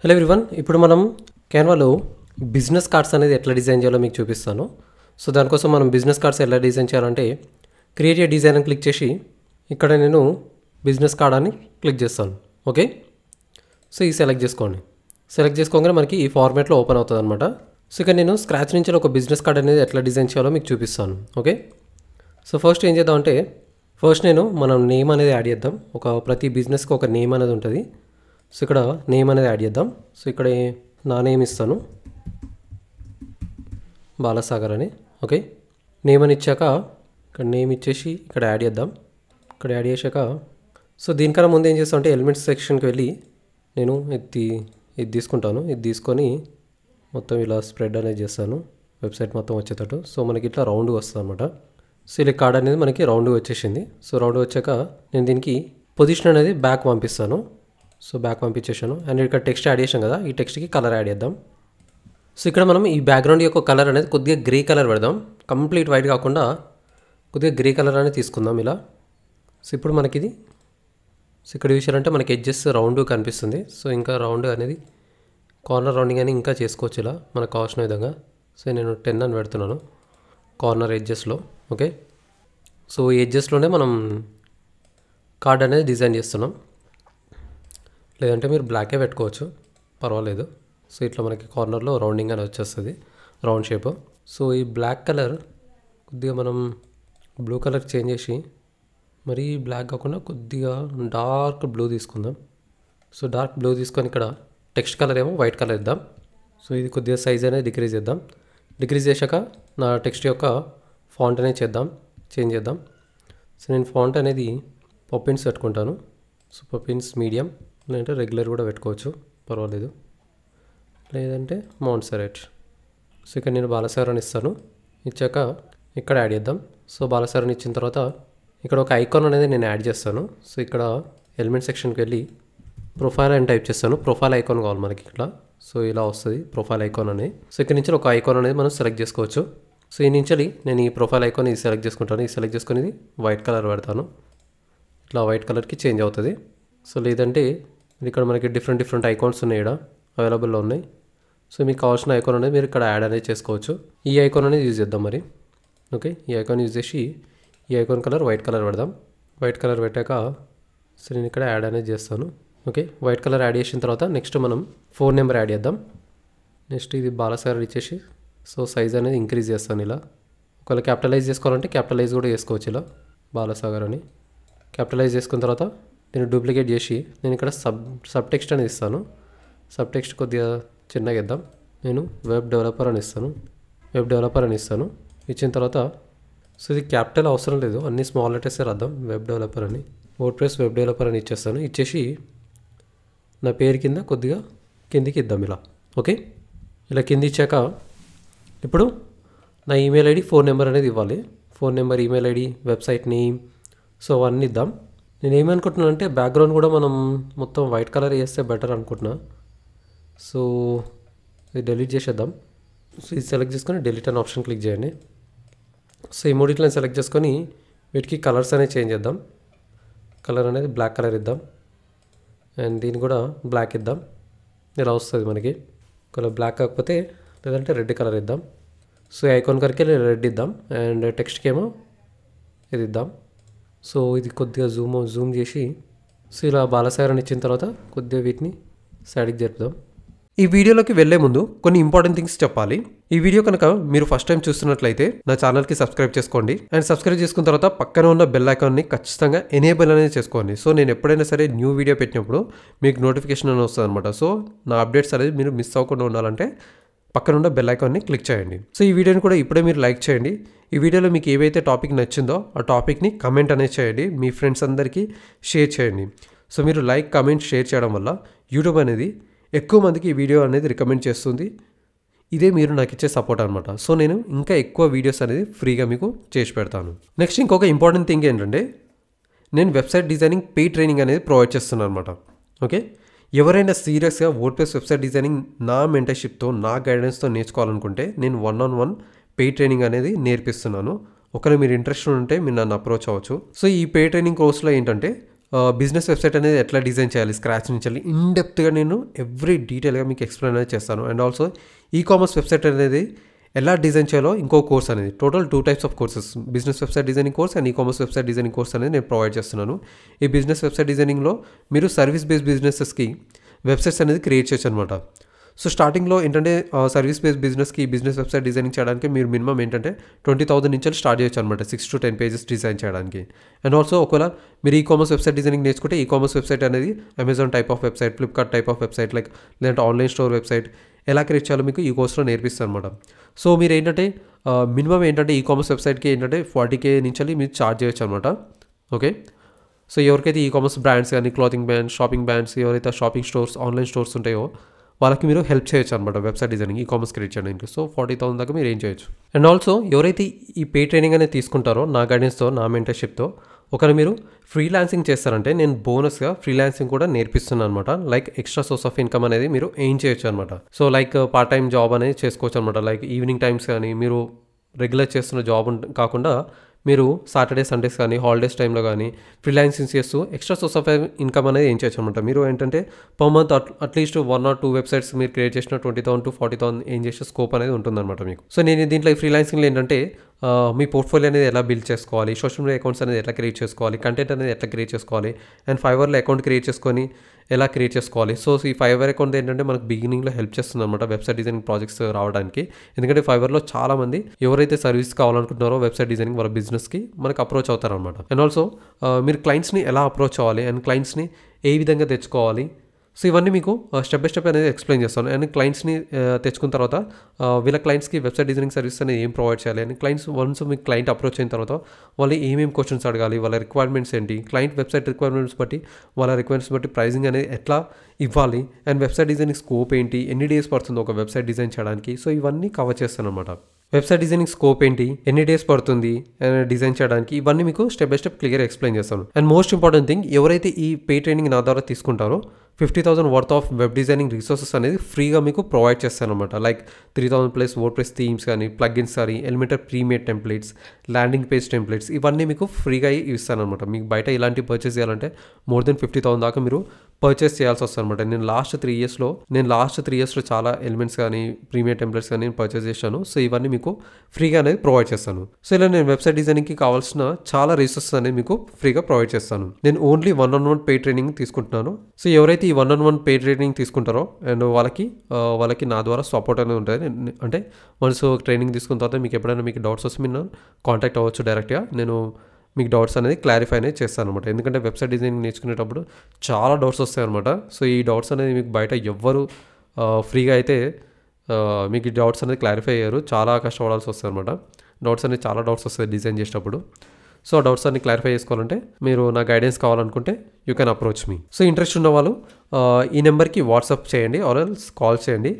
Hello everyone, ఇప్పుడు మనం క్యాన్వాలో business cards అనేది ఎట్లా డిజైన్ చేయాలో మీకు చూపిస్తాను. సో దానికోసం మనం బిజినెస్ కార్డ్స్ ఎలా డిజైన్ చేయాలంటే క్రియేట్ ఏ డిజైన్ అని క్లిక్ చేసి ఇక్కడ నేను బిజినెస్ కార్డ్ అని క్లిక్ చేస్తాను. ఓకే, సో ఈ సెలెక్ట్ చేసుకోండి. సెలెక్ట్ చేసుకోగానే మనకి ఈ ఫార్మాట్లో ఓపెన్ అవుతుంది అనమాట. సో ఇక్కడ నేను స్క్రాచ్ నుంచి ఒక బిజినెస్ కార్డ్ అనేది ఎట్లా డిజైన్ చేయాలో మీకు చూపిస్తాను. ఓకే, సో ఫస్ట్ ఏం చేద్దామంటే మనం నేమ్ అనేది యాడ్ చేద్దాం. ప్రతి బిజినెస్కి ఒక నేమ్ అనేది ఉంటుంది. సో ఇక్కడ నేమ్ అనేది యాడ్ చేద్దాం. సో ఇక్కడ నా నేమ్ ఇస్తాను, బాలసాగర్ అని. ఓకే, నేమ్ అని ఇచ్చాక ఇక్కడ నేమ్ ఇచ్చేసి ఇక్కడ యాడ్ చేద్దాం. ఇక్కడ యాడ్ చేశాక సో దీనికన్నా ముందు ఏం చేస్తాం అంటే ఎలిమెంట్స్ సెక్షన్కి వెళ్ళి నేను ఇది తీసుకుంటాను. ఇది తీసుకొని మొత్తం ఇలా స్ప్రెడ్ అనేది చేస్తాను, వెబ్సైట్ మొత్తం వచ్చేటట్టు. సో మనకి ఇట్లా రౌండ్గా వస్తుంది అనమాట. సో ఇలా కార్డ్ అనేది మనకి రౌండ్గా వచ్చేసింది. సో రౌండ్ వచ్చాక నేను దీనికి పొజిషన్ అనేది బ్యాక్ పంపిస్తాను. సో బ్యాక్ పంపించేసాను. అండ్ ఇక్కడ టెక్స్ట్ యాడ్ చేసాం కదా, ఈ టెక్స్ట్కి కలర్ యాడ్ చేద్దాం. సో ఇక్కడ మనం ఈ బ్యాక్గ్రౌండ్ యొక్క కలర్ అనేది కొద్దిగా గ్రే కలర్ పెడదాం. కంప్లీట్ వైట్ కాకుండా కొద్దిగా గ్రే కలర్ అనేది తీసుకుందాం ఇలా. సో ఇప్పుడు మనకి ఇది ఇక్కడ చూసారంటే మనకి ఎడ్జెస్ రౌండ్ కనిపిస్తుంది. సో ఇంకా రౌండ్ అనేది కార్నర్ రౌండింగ్ అని ఇంకా చేసుకోవచ్చు ఇలా మనకు కావాల్సిన విధంగా. సో నేను 10 అని పెడుతున్నాను కార్నర్ ఎడ్జెస్లో. ఓకే, సో ఈ ఎడ్జెస్లోనే మనం కార్డ్ అనేది డిజైన్ చేస్తున్నాం. లేదంటే మీరు బ్లాకే పెట్టుకోవచ్చు, పర్వాలేదు. సో ఇట్లా మనకి కార్నర్లో రౌండింగ్ అని వచ్చేస్తుంది, రౌండ్ షేప్. సో ఈ బ్లాక్ కలర్ కొద్దిగా మనం బ్లూ కలర్ చేంజ్ చేసి మరీ బ్లాక్ కాకుండా కొద్దిగా డార్క్ బ్లూ తీసుకుందాం. సో డార్క్ బ్లూ తీసుకొని ఇక్కడ టెక్స్ట్ కలర్ ఏమో వైట్ కలర్ ఇద్దాం. సో ఇది కొద్దిగా సైజ్ అనేది డిక్రీజ్ చేద్దాం. డిక్రీజ్ చేశాక నా టెక్స్ట్ యొక్క ఫాంట్ అనేది చేంజ్ చేద్దాం. సో నేను ఫాంట్ అనేది పప్పిన్స్ పెట్టుకుంటాను. సో పప్పిన్స్ మీడియం, లేదంటే రెగ్యులర్ కూడా పెట్టుకోవచ్చు, పర్వాలేదు. లేదంటే మాంట్సెరెట్. సో ఇక్కడ నేను బాలసాగర్ అని ఇస్తాను. ఇచ్చాక ఇక్కడ యాడ్ చేద్దాం. సో బాలసాగర్ అని ఇచ్చిన తర్వాత ఇక్కడ ఒక ఐకాన్ అనేది నేను యాడ్ చేస్తాను. సో ఇక్కడ ఎలిమెంట్ సెక్షన్కి వెళ్ళి ప్రొఫైల్ అని టైప్ చేస్తాను. ప్రొఫైల్ ఐకాన్ కావాలి మనకి ఇక్కడ. సో ఇలా వస్తుంది ప్రొఫైల్ ఐకాన్ అనేది. సో ఇక్కడ నుంచి ఒక ఐకాన్ అనేది మనం సెలెక్ట్ చేసుకోవచ్చు. సో ఈ నుంచి నేను ఈ ప్రొఫైల్ ఐకాన్ ఇది సెలెక్ట్ చేసుకుంటాను. ఇది సెలెక్ట్ చేసుకుని ఇది వైట్ కలర్ పెడతాను. ఇట్లా వైట్ కలర్కి చేంజ్ అవుతుంది. సో లేదంటే ఇక్కడ మనకి డిఫరెంట్ ఐకాన్స్ ఉన్నాయి, ఇక్కడ అవైలబుల్లో ఉన్నాయి. సో మీకు కావాల్సిన ఐకాన్ అనేది మీరు ఇక్కడ యాడ్ అనేది చేసుకోవచ్చు. ఈ ఐకాన్ అనేది యూజ్ చేద్దాం మరి. ఓకే, ఈ ఐకాన్ యూజ్ చేసి ఈ ఐకాన్ కలర్ వైట్ కలర్ పెడదాం. వైట్ కలర్ పెట్టాక సో నేను ఇక్కడ యాడ్ అనేది చేస్తాను. ఓకే, వైట్ కలర్ యాడ్ చేసిన తర్వాత నెక్స్ట్ మనం ఫోన్ నెంబర్ యాడ్ చేద్దాం. నెక్స్ట్ ఇది బాలసాగర్ ఇచ్చేసి సో సైజ్ అనేది ఇంక్రీజ్ చేస్తాను ఇలా. ఒకవేళ క్యాపిటలైజ్ చేసుకోవాలంటే క్యాపిటలైజ్ కూడా చేసుకోవచ్చు ఇలా, బాలసాగర్ అని క్యాపిటలైజ్ చేసుకున్న తర్వాత దీన్ని డూప్లికేట్ చేసి నేను ఇక్కడ సబ్ టెక్స్ట్ అనేది ఇస్తాను. సబ్ టెక్స్ట్ కొద్దిగా చిన్నగా ఇద్దాం. నేను వెబ్ డెవలపర్ అని ఇస్తాను. ఇచ్చిన తర్వాత సో ఇది క్యాపిటల్ అవసరం లేదు, అన్ని స్మాల్ లెటర్సే రాద్దాం. వెబ్ డెవలపర్ అని, వర్డ్ప్రెస్ వెబ్ డెవలపర్ అని ఇచ్చేస్తాను. ఇచ్చేసి నా పేరు కింద కొద్దిగా కిందికి ఇద్దాం ఇలా. ఓకే, ఇలా కింది ఇచ్చాక ఇప్పుడు నా ఈమెయిల్ ఐడి, ఫోన్ నెంబర్ అనేది ఇవ్వాలి. Phone number, email ID, website name, so అవన్నీ ఇద్దాం. నేను ఏమనుకుంటున్నాను అంటే బ్యాక్గ్రౌండ్ కూడా మనం మొత్తం వైట్ కలర్ వేస్తే బెటర్ అనుకుంటున్నా. సో ఇది డిలీట్ చేసేద్దాం. సో ఇది సెలెక్ట్ చేసుకొని డిలీట్ అనే ఆప్షన్ క్లిక్ చేయండి. సో ఈ మూడిట్లను సెలెక్ట్ చేసుకొని వీటికి కలర్స్ అనేది చేంజ్ చేద్దాం. కలర్ అనేది బ్లాక్ కలర్ ఇద్దాం. అండ్ దీన్ని కూడా బ్లాక్ ఇద్దాం. ఇలా వస్తుంది మనకి. ఒకవేళ బ్లాక్ కాకపోతే లేదంటే రెడ్ కలర్ ఇద్దాం. సో ఐకాన్ కరికి రెడ్ ఇద్దాం. అండ్ టెక్స్ట్కి ఏమో ఇది ఇద్దాం. సో ఇది కొద్దిగా జూమ్ చేసి సో ఇలా బాలసాగర్ ఇచ్చిన తర్వాత కొద్దిగా వీటిని సైడ్కి జరుపుదాం. ఈ వీడియోలోకి వెళ్లే ముందు కొన్ని ఇంపార్టెంట్ థింగ్స్ చెప్పాలి. ఈ వీడియో కనుక మీరు ఫస్ట్ టైం చూస్తున్నట్లయితే నా ఛానల్కి సబ్స్క్రైబ్ చేసుకోండి. అండ్ సబ్స్క్రైబ్ చేసుకున్న తర్వాత పక్కన ఉన్న బెల్ ఐకాన్ని ఖచ్చితంగా ఎనేబుల్ అనేది చేసుకోండి. సో నేను ఎప్పుడైనా సరే న్యూ వీడియో పెట్టినప్పుడు మీకు నోటిఫికేషన్ అనేది వస్తుంది అనమాట. సో నా అప్డేట్స్ అనేది మీరు మిస్ అవ్వకుండా ఉండాలంటే పక్కన ఉన్న బెల్ ఐకాన్ని క్లిక్ చేయండి. సో ఈ వీడియోని కూడా ఇప్పుడే మీరు లైక్ చేయండి. ఈ వీడియోలో మీకు ఏవైతే టాపిక్ నచ్చిందో ఆ టాపిక్ని కమెంట్ అనేది చేయండి. మీ ఫ్రెండ్స్ అందరికీ షేర్ చేయండి. సో మీరు లైక్, కమెంట్, షేర్ చేయడం వల్ల యూట్యూబ్ అనేది ఎక్కువ మందికి ఈ వీడియో అనేది రికమెండ్ చేస్తుంది. ఇదే మీరు నాకు ఇచ్చే సపోర్ట్ అనమాట. సో నేను ఇంకా ఎక్కువ వీడియోస్ అనేది ఫ్రీగా మీకు చేసి పెడతాను. నెక్స్ట్ ఇంకొక ఇంపార్టెంట్ థింగ్ ఏంటంటే నేను వెబ్సైట్ డిజైనింగ్ పెయిడ్ ట్రైనింగ్ అనేది ప్రొవైడ్ చేస్తున్నాను అనమాట. ఓకే, ఎవరైనా సీరియస్గా వర్డ్ప్రెస్ వెబ్సైట్ డిజైనింగ్ నా మెంటర్షిప్తో, నా గైడెన్స్తో నేర్చుకోవాలనుకుంటే నేను 1-on-1 పెయిడ్ ట్రైనింగ్ అనేది నేర్పిస్తున్నాను. ఒకవేళ మీరు ఇంట్రెస్ట్ ఉంటే మీరు నన్ను అప్రోచ్ అవ్వచ్చు. సో ఈ పెయిడ్ ట్రైనింగ్ కోర్సులో ఏంటంటే బిజినెస్ వెబ్సైట్ అనేది ఎట్లా డిజైన్ చేయాలి స్క్రాచ్ నుంచి వెళ్ళి ఇన్ డెప్త్గా నేను ఎవ్రీ డీటెయిల్గా మీకు ఎక్స్ప్లెయిన్ అనేది చేస్తాను. And also e commerce website అనేది ఎలా డిజైన్ చేయాలో ఇంకో కోర్స్ అనేది total 2 types of courses business website designing course and e commerce website designing course అనేది నేను ప్రొవైడ్ చేస్తున్నాను. ఈ బిజినెస్ వెబ్సైట్ డిజైనింగ్లో మీరు సర్వీస్ బేస్డ్ బిజినెసెస్కి వెబ్సైట్స్ అనేది క్రియేట్ చేయొచ్చు అనమాట. సో స్టార్టింగ్లో ఏంటంటే సర్వీస్ బేస్డ్ బిజినెస్కి బిజినెస్ వెబ్సైట్ డిజైనింగ్ చేయడానికి మీరు మినిమం ఏంటంటే 20,000 నుంచి స్టార్ట్ చేయొచ్చు అనమాట 6 to 10 పేజెస్ డిజైన్ చేయడానికి. అండ్ ఆల్సో ఒకవేళ మీరు ఈ కామర్స్ వెబ్సైట్ డిజైనింగ్ నేర్చుకుంటే ఈ కామర్స్ వెబ్సైట్ అనేది Amazon type of website, Flipkart type of website like లేదంటే ఆన్లైన్ స్టోర్ వెబ్సైట్ ఎలా క్రియేట్ చేయాలో మీకు ఈ కోర్స్లో నేర్పిస్తాను అనమాట. సో మీరు ఏంటంటే మినిమం ఏంటంటే ఈ కామర్స్ వెబ్సైట్కి ఏంటంటే 40K నుంచి మీరు ఛార్జ్ చేయొచ్చు అనమాట. ఓకే, సో ఎవరికైతే ఈ కామర్స్ బ్రాండ్స్ కానీ క్లాతింగ్ బ్రాండ్స్, షాపింగ్ బ్రాండ్స్, ఎవరైతే షాపింగ్ స్టోర్స్, ఆన్లైన్ స్టోర్స్ ఉంటాయో వాళ్ళకి మీరు హెల్ప్ చేయొచ్చు అనమాట website designing e commerce create చేయడానికి. సో 40,000 దాకా మీరు ఏం చేయొచ్చు. అండ్ ఆల్సో ఎవరైతే ఈ పే ట్రైనింగ్ అనేది తీసుకుంటారో నా గైడెన్స్తో, నా మెంటర్షిప్తో ఒకవేళ మీరు ఫ్రీలాన్సింగ్ చేస్తారంటే నేను బోనస్గా ఫ్రీలాన్సింగ్ కూడా నేర్పిస్తున్నాను అనమాట. Like extra source of income అనేది మీరు ఏం చేయొచ్చు అనమాట. So like part time job అనేది చేసుకోవచ్చు అనమాట. లైక్ ఈవినింగ్ టైమ్స్ కానీ మీరు రెగ్యులర్ చేస్తున్న జాబ్ కాకుండా మీరు సాటర్డే సండేస్ కానీ హాలిడేస్ టైంలో కానీ ఫ్రీలాన్సింగ్ చేస్తూ ఎక్స్ట్రా సోర్స్ ఆఫ్ ఇన్కమ్ అనేది ఏం చేయొచ్చు అనమాట. మీరు ఏంటంటే per month at least 1 or 2 websites మీరు క్రియేట్ చేసిన 20,000 to 40,000 ఏం చేసే స్కోప్ అనేది ఉంటుందన్నమాట మీకు. సో నేను దీంట్లో ఈ ఫ్రీలాన్సింగ్లో ఏంటంటే మీ పోర్ట్ఫోలియో అనేది ఎలా బిల్డ్ చేసుకోవాలి, సోషల్ మీడియా అకౌంట్స్ అనేది ఎట్లా క్రియేట్ చేసుకోవాలి, కంటెంట్ అనేది ఎట్లా క్రియేట్ చేసుకోవాలి, అండ్ ఫైవర్లో అకౌంట్ క్రియేట్ చేసుకొని ఎలా క్రియేట్ చేసుకోవాలి. సో ఈ ఫైవర్ అకౌంట్ ఏంటంటే మనకు బిగినింగ్లో హెల్ప్ చేస్తుంది అనమాట వెబ్సైట్ డిజైనింగ్ ప్రాజెక్ట్స్ రావడానికి. ఎందుకంటే ఫైవర్లో చాలా మంది ఎవరైతే సర్వీస్ కావాలనుకుంటున్నారో వెబ్సైట్ డిజైనింగ్ వాళ్ళ బిజినెస్కి మనకు అప్రోచ్ అవుతారనమాట. అండ్ ఆల్సో మీరు క్లయింట్స్ని ఎలా అప్రోచ్ అవ్వాలి అండ్ క్లయింట్స్ని ఏ విధంగా తెచ్చుకోవాలి, సో ఇవన్నీ మీకు స్టెప్ బై స్టెప్ అనేది ఎక్స్ప్లెయిన్ చేస్తాను. అండ్ క్లయింట్స్ని తెచ్చుకున్న తర్వాత వీళ్ళ క్లయింట్స్కి వెబ్సైట్ డిజైనింగ్ సర్వీస్ అనేది ఏం ప్రొవైడ్ చేయాలి అండ్ క్లయింట్స్ వన్స్ మీకు క్లయింట్ అప్రోచ్ అయిన తర్వాత వాళ్ళు ఏమేమి క్వశ్చన్స్ అడగాలి, వాళ్ళ రిక్వైర్మెంట్స్ ఏంటి, క్లయింట్ వెబ్సైట్ రిక్వైర్మెంట్స్ బట్టి వాళ్ళ రిక్వైర్మెంట్స్ బట్టి ప్రైజింగ్ అనేది ఎట్లా ఇవ్వాలి, అండ్ వెబ్సైట్ డిజైనింగ్ స్కోప్ ఏంటి, ఎన్ని డేస్ పడుతుంది ఒక వెబ్సైట్ డిజైన్ చేయడానికి, సో ఇవన్నీ కవర్ చేస్తాను అనమాట. వెబ్సైట్ డిజైనింగ్ స్కోప్ ఏంటి, ఎన్ని డేస్ పడుతుంది డిజైన్ చేయడానికి, ఇవన్నీ మీకు step by step clear explain చేస్తాను. అండ్ మోస్ట్ ఇంపార్టెంట్ థింగ్, ఎవరైతే ఈ పే ట్రైనింగ్ నా ద్వారా తీసుకుంటారో 50,000 worth of web designing resources అనేది ఫ్రీగా మీకు ప్రొవైడ్ చేస్తాను అనమాట. లైక్ 3,000+ వర్డ్ప్రెస్ థీమ్స్ కానీ, ప్లగిన్స్ కానీ, Elementor premade templates, landing page templates, ఇవన్నీ మీకు ఫ్రీగా ఇస్తాను అనమాట. మీకు బయట ఇలాంటి పర్చేస్ చేయాలంటే మోర్ దెన్ 50,000 దాకా మీరు పర్చేస్ చేయాల్సి వస్తుంది అనమాట. నేను లాస్ట్ 3 ఇయర్స్లో చాలా ఎలిమెంట్స్ కానీ, ప్రీమియర్ టెంప్లెట్స్ కానీ నేను పర్చేస్ చేశాను. సో ఇవన్నీ మీకు ఫ్రీగా అనేది ప్రొవైడ్ చేస్తాను. సో ఇలా నేను వెబ్సైట్ డిజైనింగ్కి కావాల్సిన చాలా రిసోర్సెస్ అనేది మీకు ఫ్రీగా ప్రొవైడ్ చేస్తాను. నేను ఓన్లీ 1-on-1 పే ట్రైనింగ్ తీసుకుంటున్నాను. సో ఎవరైతే ఈ 1-on-1 పే ట్రైనింగ్ తీసుకుంటారో అండ్ వాళ్ళకి నా ద్వారా సపోర్ట్ అనేది ఉంటుంది. అంటే వన్స్ ట్రైనింగ్ తీసుకున్న తర్వాత మీకు ఎప్పుడైనా మీకు డౌట్స్ వస్తే మీరు కాంటాక్ట్ అవ్వచ్చు డైరెక్ట్గా. నేను మీకు డౌట్స్ అనేది క్లారిఫై అనేది చేస్తాను అనమాట. ఎందుకంటే వెబ్సైట్ డిజైనింగ్ నేర్చుకునేటప్పుడు చాలా డౌట్స్ వస్తాయి అనమాట. సో ఈ డౌట్స్ అనేది మీకు బయట ఎవ్వరు ఫ్రీగా అయితే మీకు ఈ డౌట్స్ అనేది క్లారిఫై అయ్యారు, చాలా కష్టపడాల్సి వస్తుంది అనమాట. చాలా డౌట్స్ వస్తాయి డిజైన్ చేసేటప్పుడు. సో ఆ డౌట్స్ అన్ని క్లారిఫై చేసుకోవాలంటే మీరు నా గైడెన్స్ కావాలనుకుంటే you can approach me. So interest ఉన్న వాళ్ళు ఈ నెంబర్కి వాట్సాప్ చేయండి ఆర్ ఎల్స్ కాల్ చేయండి.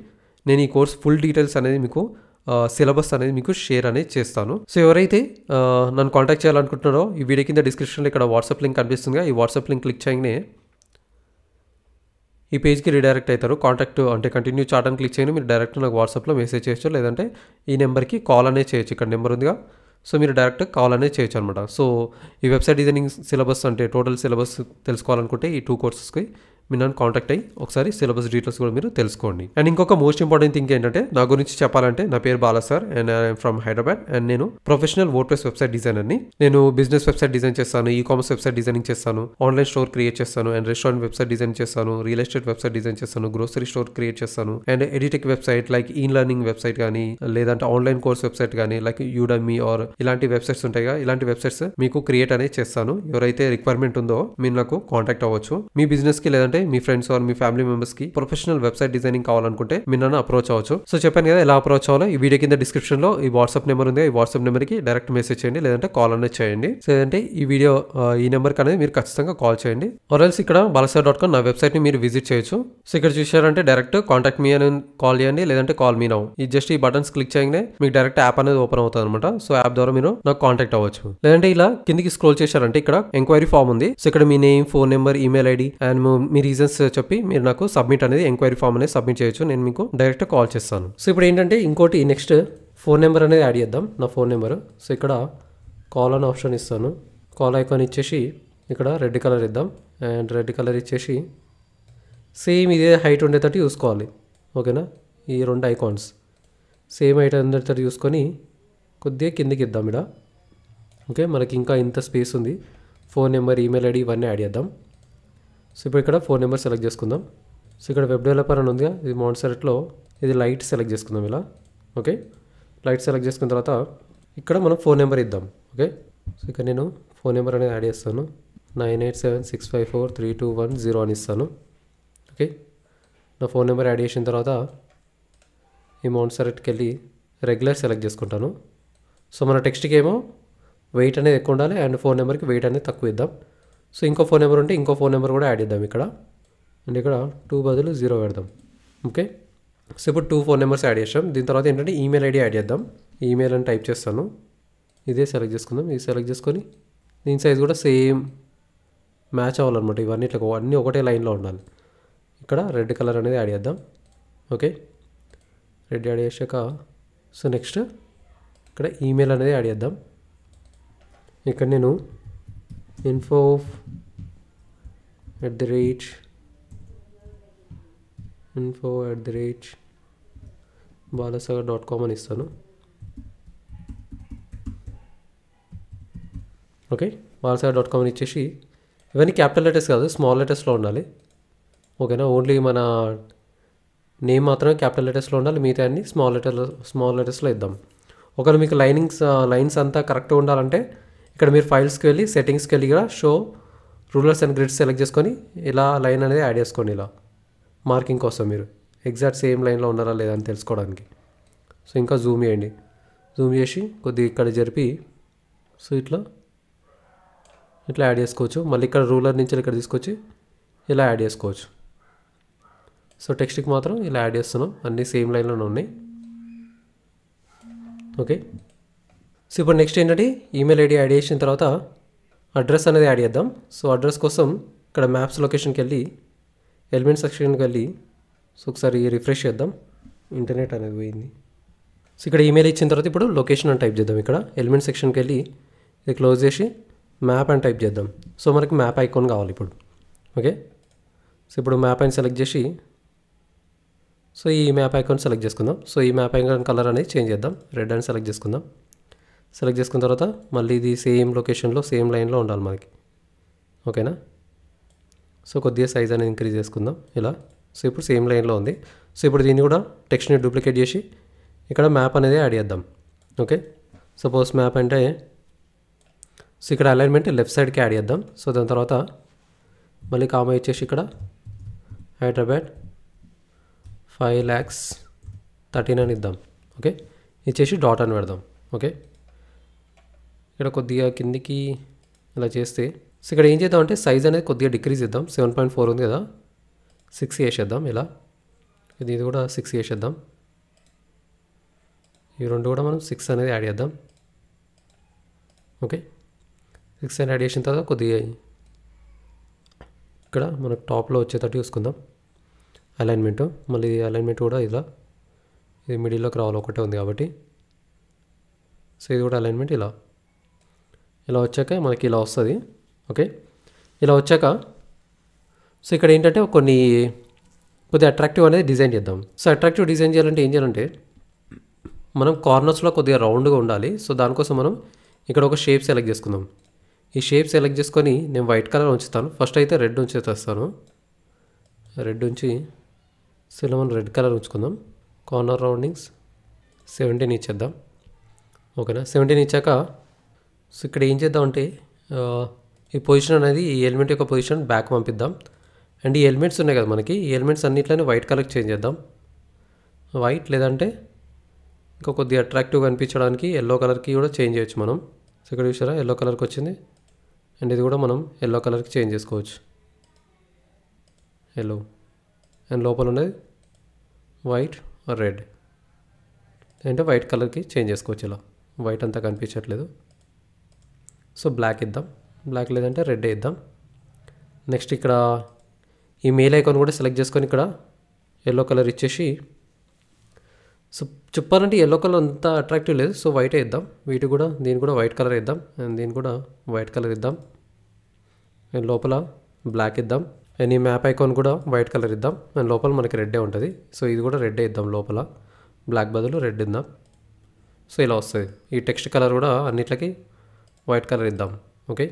నేను ఈ కోర్స్ ఫుల్ డీటెయిల్స్ అనేది మీకు సిలబస్ అనేది మీకు షేర్ అనేది చేస్తాను. సో ఎవరైతే నన్ను కాంటాక్ట్ చేయాలనుకుంటున్నారో ఈ వీడియో కింద డిస్క్రిప్షన్లో ఇక్కడ వాట్సాప్ లింక్ కనిపిస్తుందిగా, ఈ వాట్సాప్ లింక్ క్లిక్ చేయగానే ఈ పేజ్కి రీడైరెక్ట్ అవుతారు. కాంటాక్ట్ అంటే కంటిన్యూ చాట్ అని క్లిక్ చేయండి. మీరు డైరెక్ట్ నాకు వాట్సాప్లో మెసేజ్ చేయొచ్చు, లేదంటే ఈ నెంబర్కి కాల్ అనేది చేయొచ్చు. ఇక్కడ నెంబర్ ఉందిగా, సో మీరు డైరెక్ట్ కాల్ అనేది చేయొచ్చు అనమాట. సో ఈ వెబ్సైట్ డిజైనింగ్ సిలబస్ అంటే టోటల్ సిలబస్ తెలుసుకోవాలనుకుంటే ఈ 2 కోర్సెస్కి మీరు నన్ను కాంటాక్ట్ అయ్యి ఒకసారి సిలబస్ డీటెయిల్స్ కూడా మీరు తెలుసుకోండి. అండ్ ఇంకొక మోస్ట్ ఇంపార్టెంట్ థింగ్ ఏంటంటే, నా గురించి చెప్పాలంటే నా పేరు Bala sir and I'm from Hyderabad and నేను ప్రొఫెషనల్ వర్డ్ప్రెస్ వెబ్సైట్ డిజైనర్ని. నేను బిజినెస్ వెబ్సైట్ డిజైన్ చేస్తాను, ఈ కామర్స్ వెబ్సైట్ డిజైనింగ్ చేస్తాను, ఆన్లైన్ స్టోర్ క్రియేట్ చేస్తాను, అండ్ రెస్టారెంట్ వెబ్సైట్ డిజైన్ చేస్తాను, రియల్ ఎస్టేట్ వెబ్సైట్ డిజైన్ చేస్తాను, గ్రోసరీ స్టోర్ క్రియేట్ చేస్తాను, అండ్ ఎడిటెక్ వెబ్సైట్ లైక్ ఈ learning website కానీ, లేదంటే ఆన్లైన్ కోర్స్ వెబ్సైట్ కానీ లైక్ యూడమీ ఆర్ ఇలాంటి వెబ్సైట్స్ ఉంటాయిగా, ఇలాంటి వెబ్సైట్స్ మీకు క్రియేట్ అనేది చేస్తాను. ఎవరైతే రిక్వైర్మెంట్ ఉందో మీరు నాకు కాంటాక్ట్ అవ్వచ్చు. మీ బిజినెస్ కి లేదంటే మీ ఫ్రెండ్స్ ఆర్ మీ ఫ్యామిలీ మెంబర్స్ కి ప్రొఫెషనల్ వెబ్సైట్ డిజైనింగ్ కావాలనుకుంటే మీరు నన్ను అప్రోచ్ అవ్వచ్చు. సో చెప్పాను కదా ఎలా అప్రోచ్ అవ్వాలో. ఈ వీడియో కింద డిస్క్రిప్షన్ లో ఈ వాట్సాప్ నెంబర్ ఉంది, ఈ వాట్సాప్ నెంబర్ కి డైరెక్ట్ మెసేజ్ చేయండి, లేదంటే కాల్ అనేది చేయండి. సో అంటే ఈ వీడియో ఈ నెంబర్ అనేది మీరు ఖచ్చితంగా కాల్ చేయండి. ఆర్ఎల్స్ ఇక్కడ balasar.com నా వెబ్సైట్ ని మీరు విజిట్ చేయొచ్చు. సో ఇక్కడ చూసారంటే డైరెక్ట్ కాంటాక్ట్ మీ అని కాల్ చేయండి, లేదంటే కాల్ మీ నౌ. ఈ జస్ట్ ఈ బటన్స్ క్లిక్ చేయగానే మీకు డైరెక్ట్ యాప్ అనేది ఓపెన్ అవుతుంది అనమాట. సో యాప్ ద్వారా మీరు నాకు కాంటాక్ట్ అవ్వచ్చు. లేదంటే ఇలా కిందికి స్క్రోల్ చేశారంటే ఇక్కడ ఎంక్వైరీ ఫామ్ ఉంది. సో ఇక్కడ మీ name, phone number, email ID and మీ రీజన్స్ చెప్పి మీరు నాకు సబ్మిట్ అనేది ఎంక్వైరీ ఫామ్ అనేది సబ్మిట్ చేయొచ్చు. నేను మీకు డైరెక్ట్ కాల్ చేస్తాను. సో ఇప్పుడు ఏంటంటే ఇంకోటి నెక్స్ట్ ఫోన్ నెంబర్ అనేది యాడ్ చేద్దాం, నా ఫోన్ నెంబర్. సో ఇక్కడ కాల్ అని ఆప్షన్ ఇస్తాను. కాల్ ఐకాన్ ఇచ్చేసి ఇక్కడ రెడ్ కలర్ ఇద్దాం. అండ్ రెడ్ కలర్ ఇచ్చేసి సేమ్ ఇదే హైట్ ఉండేటట్టు చూసుకోవాలి. ఓకేనా, ఈ 2 ఐకాన్స్ సేమ్ హైట్ ఉండేటట్టు చూసుకొని కొద్దిగా కిందికి ఇద్దాం ఇక్కడ. ఓకే, మనకి ఇంకా ఇంత స్పేస్ ఉంది. ఫోన్ నెంబర్, ఈమెయిల్ ఐడి ఇవన్నీ యాడ్ చేద్దాం. సో ఇప్పుడు ఇక్కడ ఫోన్ నెంబర్ సెలెక్ట్ చేసుకుందాం. సో ఇక్కడ వెబ్ డెవలపర్ అని ఉందిగా, ఇది మాంట్సర్ట్లో ఇది లైట్ సెలెక్ట్ చేసుకుందాం ఇలా. ఓకే, లైట్ సెలెక్ట్ చేసుకున్న తర్వాత ఇక్కడ మనం ఫోన్ నెంబర్ ఇద్దాం. ఓకే, సో ఇక్కడ నేను ఫోన్ నెంబర్ అనేది యాడ్ చేస్తాను. 9876543210 అని ఇస్తాను. ఓకే, నా ఫోన్ నెంబర్ యాడ్ చేసిన తర్వాత ఈ మాంట్సర్ట్కి వెళ్ళి రెగ్యులర్ సెలెక్ట్ చేసుకుంటాను. సో మన టెక్స్ట్కి ఏమో వెయిట్ అనేది ఎక్కువ ఉండాలి అండ్ ఫోన్ నెంబర్కి వెయిట్ అనేది తక్కువ ఇద్దాం. సో ఇంకో ఫోన్ నెంబర్ ఉంటే ఇంకో ఫోన్ నెంబర్ కూడా యాడ్ చేద్దాం ఇక్కడ. అండ్ ఇక్కడ 2 బదులు 0 పెడదాం. ఓకే, సో ఇప్పుడు 2 ఫోన్ నెంబర్స్ యాడ్ చేసాం. దీని తర్వాత ఏంటంటే ఈమెయిల్ ఐడి యాడ్ చేద్దాం. ఈమెయిల్ అని టైప్ చేస్తాను. ఇదే సెలెక్ట్ చేసుకుందాం. ఇది సెలెక్ట్ చేసుకొని దీని సైజ్ కూడా సేమ్ మ్యాచ్ అవ్వాలన్నమాట. ఇవన్నీ ఇట్లా అన్నీ ఒకటే లైన్లో ఉండాలి. ఇక్కడ రెడ్ కలర్ అనేది యాడ్ చేద్దాం. ఓకే, రెడ్ యాడ్ చేసాక సో నెక్స్ట్ ఇక్కడ ఈమెయిల్ అనేది యాడ్ చేద్దాం. ఇక్కడ నేను info@balasagar.com అని ఇస్తాను. ఓకే, balasagar.com అని ఇచ్చేసి ఇవన్నీ క్యాపిటల్ లెటర్స్ కాదు, స్మాల్ లెటర్స్లో ఉండాలి. ఓకేనా, ఓన్లీ మన నేమ్ మాత్రమే క్యాపిటల్ లెటర్స్లో ఉండాలి, మిగతా అన్ని స్మాల్ లెటర్స్లో ఇద్దాం. ఒకవేళ మీకు లైన్స్ అంతా కరెక్ట్గా ఉండాలంటే ఇక్కడ మీరు ఫైల్స్కి వెళ్ళి సెట్టింగ్స్కి వెళ్ళి కూడా show rulers and grids select చేసుకొని ఇలా లైన్ అనేది యాడ్ చేసుకోండి. ఇలా మార్కింగ్ కోసం మీరు ఎగ్జాక్ట్ సేమ్ లైన్లో ఉన్నారా లేదా అని తెలుసుకోవడానికి. సో ఇంకా జూమ్ చేయండి. జూమ్ చేసి కొద్దిగా ఇక్కడ జరిపి సో ఇట్లా యాడ్ చేసుకోవచ్చు. మళ్ళీ ఇక్కడ రూలర్ నుంచి ఇక్కడ తీసుకొచ్చి ఇలా యాడ్ చేసుకోవచ్చు. సో టెక్స్ట్కి మాత్రం ఇలా యాడ్ చేస్తున్నాం. అన్నీ సేమ్ లైన్లోనే ఉన్నాయి. ఓకే, సో ఇప్పుడు నెక్స్ట్ ఏంటంటే ఈమెయిల్ ఐడి యాడ్ చేసిన తర్వాత అడ్రస్ అనేది యాడ్ చేద్దాం. సో అడ్రస్ కోసం ఇక్కడ మ్యాప్స్ లొకేషన్కి వెళ్ళి ఎలిమెంట్ సెక్షన్కి వెళ్ళి సో ఒకసారి రిఫ్రెష్ చేద్దాం. ఇంటర్నెట్ అనేది పోయింది. సో ఇక్కడ ఈమెయిల్ ఇచ్చిన తర్వాత ఇప్పుడు లొకేషన్ అని టైప్ చేద్దాం. ఇక్కడ ఎలిమెంట్ సెక్షన్కి వెళ్ళి ఇది క్లోజ్ చేసి మ్యాప్ అని టైప్ చేద్దాం. సో మనకి మ్యాప్ ఐకాన్ కావాలి ఇప్పుడు. ఓకే, సో ఇప్పుడు మ్యాప్ అని సెలెక్ట్ చేసి సో ఈ మ్యాప్ ఐకాన్ సెలెక్ట్ చేసుకుందాం. సో ఈ మ్యాప్ ఐకాన్ కలర్ అనేది చేంజ్ చేద్దాం. రెడ్ అని సెలెక్ట్ చేసుకుందాం. సెలెక్ట్ చేసుకున్న తర్వాత మళ్ళీ ఇది సేమ్ లొకేషన్లో సేమ్ లైన్లో ఉండాలి మనకి. ఓకేనా, సో కొద్దిగా సైజ్ అనేది ఇంక్రీజ్ చేసుకుందాం ఇలా. సో ఇప్పుడు సేమ్ లైన్లో ఉంది. సో ఇప్పుడు దీన్ని కూడా టెక్స్ట్ని డూప్లికేట్ చేసి ఇక్కడ మ్యాప్ అనేది యాడ్ చేద్దాం. ఓకే, సపోజ్ మ్యాప్ అంటే సో ఇక్కడ అలైన్మెంట్ లెఫ్ట్ సైడ్కి యాడ్ చేద్దాం. సో దాని తర్వాత మళ్ళీ కామా ఇచ్చేసి ఇక్కడ హైదరాబాద్ 5,13,000 అని ఇద్దాం. ఓకే, ఇచ్చేసి డాట్ అని పెడదాం. ఓకే, ఇక్కడ కొద్దిగా కిందికి ఇలా చేస్తే సో ఇక్కడ ఏం చేద్దాం అంటే సైజ్ అనేది కొద్దిగా డిక్రీజ్ ఇద్దాం. 7.4 ఉంది కదా, 6 చేసేద్దాం ఇలా. ఇది కూడా 6 చేసేద్దాం. ఈ రెండు కూడా మనం 6 అనేది యాడ్ చేద్దాం. ఓకే, 6 అని యాడ్ చేసిన తర్వాత కొద్దిగా ఇక్కడ మనకు టాప్లో వచ్చేటట్టు చూసుకుందాం అలైన్మెంట్. మళ్ళీ అలైన్మెంట్ కూడా ఇలా ఇది మిడిల్లోకి రావాలి, ఒకటే ఉంది కాబట్టి. సో ఇది కూడా అలైన్మెంట్ ఇలా వచ్చాక మనకి ఇలా వస్తుంది. ఓకే, ఇలా వచ్చాక సో ఇక్కడ ఏంటంటే కొద్దిగా అట్రాక్టివ్ అనేది డిజైన్ చేద్దాం. సో అట్రాక్టివ్ డిజైన్ చేయాలంటే ఏం చేయాలంటే మనం కార్నర్స్లో కొద్దిగా రౌండ్గా ఉండాలి. సో దానికోసం మనం ఇక్కడ ఒక షేప్ సెలెక్ట్ చేసుకుందాం. ఈ షేప్ సెలెక్ట్ చేసుకొని నేను వైట్ కలర్ ఉంచుతాను. ఫస్ట్ అయితే రెడ్ ఉంచేస్తాను. రెడ్ ఉంచి సో ఇలా మనం రెడ్ కలర్ ఉంచుకుందాం. కార్నర్ రౌండింగ్స్ 17 ఇచ్చేద్దాం. ఓకేనా, 17 ఇచ్చాక సో ఇక్కడ ఏం చేద్దామంటే ఈ పొజిషన్ అనేది ఈ ఎలిమెంట్ యొక్క పొజిషన్ బ్యాక్ పంపిద్దాం. అండ్ ఈ ఎలిమెంట్స్ ఉన్నాయి కదా మనకి, ఈ ఎలిమెంట్స్ అన్నిట్లని వైట్ కలర్కి చేంజ్ చేద్దాం. వైట్ లేదంటే ఇంకా కొద్దిగా అట్రాక్టివ్గా అనిపించడానికి ఎల్లో కలర్కి కూడా చేంజ్ చేయొచ్చు మనం. సో ఇక్కడ చూసారా ఎల్లో కలర్కి వచ్చింది. అండ్ ఇది కూడా మనం ఎల్లో కలర్కి చేంజ్ చేసుకోవచ్చు. ఎల్లో అండ్ లోపల ఉన్నది వైట్ రెడ్ అంటే వైట్ కలర్కి చేంజ్ చేసుకోవచ్చు. ఇలా వైట్ అంతా కనిపించట్లేదు. సో బ్లాక్ ఇద్దాం. బ్లాక్ లేదంటే రెడ్ ఇద్దాం. నెక్స్ట్ ఇక్కడ ఈ మెయిల్ ఐకాన్ కూడా సెలెక్ట్ చేసుకొని ఇక్కడ ఎల్లో కలర్ ఇచ్చేసి సో చెప్పాలంటే ఎల్లో కలర్ అంత అట్రాక్టివ్ లేదు. సో వైటే ఇద్దాం. దీని కూడా వైట్ కలర్ ఇద్దాం. అండ్ దీని కూడా వైట్ కలర్ ఇద్దాం. అండ్ లోపల బ్లాక్ ఇద్దాం. అండ్ ఈ మ్యాప్ ఐకాన్ కూడా వైట్ కలర్ ఇద్దాం. అండ్ లోపల మనకి రెడ్డే ఉంటుంది. సో ఇది కూడా రెడ్డే ఇద్దాం, లోపల బ్లాక్ బదులు రెడ్ ఇద్దాం. సో ఇలా వస్తుంది. ఈ టెక్స్ట్ కలర్ కూడా అన్నిట్లకి వైట్ కలర్ ఇద్దాం. Okay,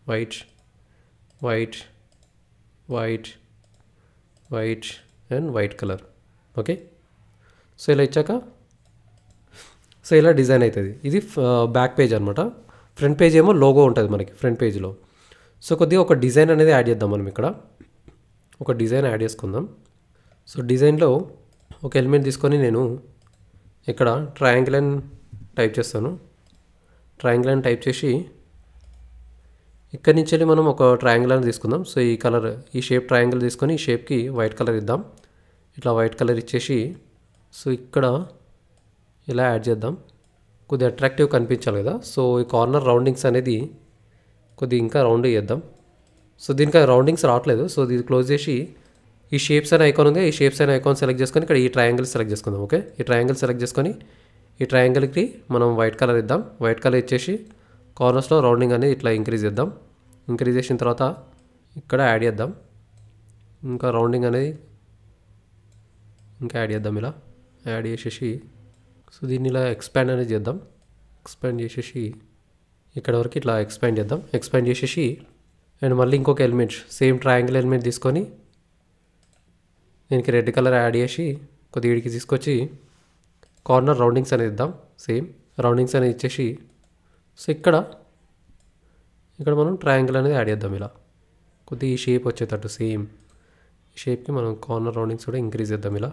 white white white white and white colour. Okay, so ఇలా ఇచ్చాక సో ఇలా డిజైన్ అవుతుంది. ఇది బ్యాక్ పేజ్ అనమాట. ఫ్రంట్ పేజ్ ఏమో లోగో ఉంటుంది మనకి ఫ్రంట్ పేజ్లో. సో కొద్దిగా ఒక డిజైన్ అనేది యాడ్ చేద్దాం. మనం ఇక్కడ ఒక డిజైన్ యాడ్ చేసుకుందాం. సో డిజైన్లో ఒక ఎలిమెంట్ తీసుకొని నేను ఇక్కడ ట్రయాంగిల్ అని టైప్ చేస్తాను. ట్రయాంగిల్ అని టైప్ చేసి ఇక్కడి నుంచి వెళ్ళి మనం ఒక ట్రయాంగిల్ అని తీసుకుందాం. సో ఈ కలర్, ఈ షేప్ ట్రయాంగిల్ తీసుకొని ఈ షేప్కి వైట్ కలర్ ఇద్దాం. ఇట్లా వైట్ కలర్ ఇచ్చేసి సో ఇక్కడ ఇలా యాడ్ చేద్దాం. కొద్దిగా అట్రాక్టివ్ కనిపించాలి కదా. సో ఈ కార్నర్ రౌండింగ్స్ అనేది కొద్దిగా ఇంకా రౌండ్ చేద్దాం. సో దీనికి రౌండింగ్స్ రావట్లేదు. సో ఇది క్లోజ్ చేసి ఈ షేప్స్ అనే ఐకాన్ ఉంది, ఈ షేప్స్ అనే ఐకాన్ సెలెక్ట్ చేసుకొని ఇక్కడ ఈ ట్రయాంగిల్ సెలెక్ట్ చేసుకుందాం. ఓకే, ఈ ట్రయాంగిల్ సెలెక్ట్ చేసుకొని ఈ ట్రయాంగిల్కి మనం వైట్ కలర్ ఇద్దాం. వైట్ కలర్ ఇచ్చేసి కార్నర్స్లో రౌండింగ్ అనేది ఇట్లా ఇంక్రీజ్ చేద్దాం. ఇంక్రీజ్ చేసిన తర్వాత ఇక్కడ యాడ్ చేద్దాం. ఇంకా రౌండింగ్ అనేది ఇంకా యాడ్ చేద్దాం. ఇలా యాడ్ చేసేసి సో దీన్ని ఇలా ఎక్స్పాండ్ అనేది చేద్దాం. ఎక్స్పాండ్ చేసేసి ఇక్కడ వరకు ఇట్లా ఎక్స్పాండ్ చేద్దాం. ఎక్స్పాండ్ చేసేసి అండ్ మళ్ళీ ఇంకొక ఎలిమెంట్, సేమ్ ట్రయాంగిల్ ఎలిమెంట్ తీసుకొని దీనికి రెడ్ కలర్ యాడ్ చేసి కొద్దిగా వీడికి తీసుకొచ్చి కార్నర్ రౌండింగ్స్ అనేది ఇద్దాం. సేమ్ రౌండింగ్స్ అనేది ఇచ్చేసి సో ఇక్కడ మనం ట్రయాంగిల్ అనేది యాడ్ చేద్దాం. ఇలా కొద్దిగా ఈ షేప్ వచ్చేటట్టు సేమ్ ఈ షేప్కి మనం కార్నర్ రౌండింగ్స్ కూడా ఇంక్రీజ్ చేద్దాం. ఇలా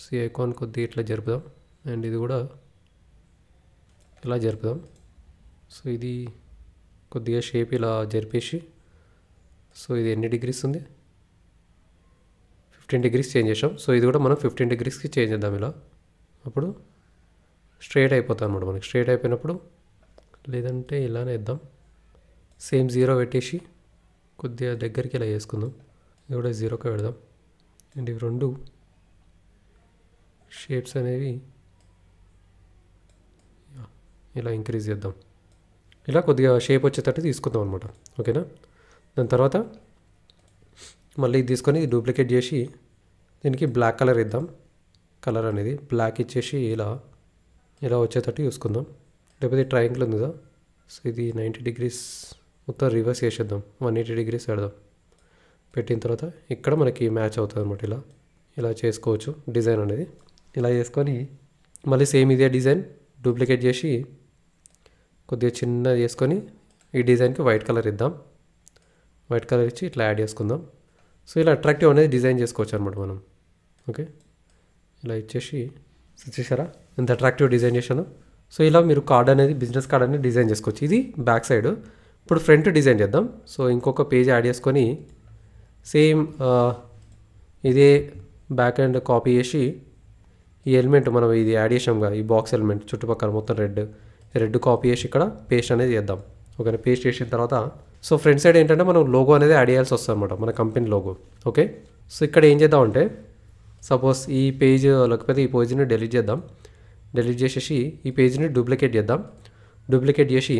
సో ఈ ఐకాన్ కొద్దిగా ఇట్లా జరుపుదాం. అండ్ ఇది కూడా ఇలా జరుపుదాం. సో ఇది కొద్దిగా షేప్ ఇలా జరిపేసి సో ఇది ఎన్ని డిగ్రీస్ ఉంది, 15 డిగ్రీస్ చేంజ్ చేసాం. సో ఇది కూడా మనం 15 డిగ్రీస్కి చేంజ్ చేద్దాం. ఇలా అప్పుడు స్ట్రైట్ అయిపోతాం అనమాట మనకి. స్ట్రైట్ అయిపోయినప్పుడు లేదంటే ఇలానే ఇద్దాం. సేమ్ 0 పెట్టేసి కొద్దిగా దగ్గరికి ఇలా చేసుకుందాం. ఇది కూడా 0కి పెడదాం. అండ్ ఇవి రెండు షేప్స్ అనేవి ఇలా ఇంక్రీజ్ చేద్దాం. ఇలా కొద్దిగా షేప్ వచ్చేటట్టు తీసుకుందాం అనమాట. ఓకేనా, దాని తర్వాత మళ్ళీ ఇది తీసుకొని డూప్లికేట్ చేసి దీనికి బ్లాక్ కలర్ ఇద్దాం. కలర్ అనేది బ్లాక్ ఇచ్చేసి ఇలా వచ్చేటట్టు చూసుకుందాం. లేకపోతే ట్రయాంగిల్ ఉంది కదా, సో ఇది 90 డిగ్రీస్ మొత్తం రివర్స్ చేసేద్దాం. 180 డిగ్రీస్ పెడదాం. పెట్టిన తర్వాత ఇక్కడ మనకి మ్యాచ్ అవుతుంది అనమాట. ఇలా చేసుకోవచ్చు డిజైన్ అనేది. ఇలా చేసుకొని మళ్ళీ సేమ్ ఇదే డిజైన్ డూప్లికేట్ చేసి కొద్దిగా చిన్న చేసుకొని ఈ డిజైన్కి వైట్ కలర్ ఇద్దాం. వైట్ కలర్ ఇచ్చి ఇట్లా యాడ్ చేసుకుందాం. సో ఇలా అట్రాక్టివ్ అనేది డిజైన్ చేసుకోవచ్చు అనమాట మనం. ఓకే, ఇలా ఇచ్చేసి చూసారా ఎంత అట్రాక్టివ్ డిజైన్ చేశాను. సో ఇలా మీరు కార్డ్ అనేది, బిజినెస్ కార్డ్ అనేది డిజైన్ చేసుకోవచ్చు. ఇది బ్యాక్ సైడ్. ఇప్పుడు ఫ్రంట్ డిజైన్ చేద్దాం. సో ఇంకొక పేజ్ యాడ్ చేసుకొని సేమ్ ఇదే బ్యాక్ అండ్ కాపీ చేసి ఈ ఎలిమెంట్ మనం ఇది యాడ్ చేసాంగా, ఈ బాక్స్ ఎలిమెంట్ చుట్టుపక్కల మొత్తం రెడ్ కాపీ చేసి ఇక్కడ పేస్ట్ అనేది చేద్దాం. ఓకేనా, పేస్ట్ చేసిన తర్వాత సో ఫ్రంట్ సైడ్ ఏంటంటే మనం లోగో అనేది యాడ్ చేయాల్సి వస్తుంది అనమాట, మన కంపెనీ లోగో. ఓకే, సో ఇక్కడ ఏం చేద్దామంటే సపోజ్ ఈ పేజ్ లేకపోతే ఈ పేజ్ని డిలీట్ చేద్దాం. డిలీట్ చేసేసి ఈ పేజ్ని డూప్లికేట్ చేద్దాం. డూప్లికేట్ చేసి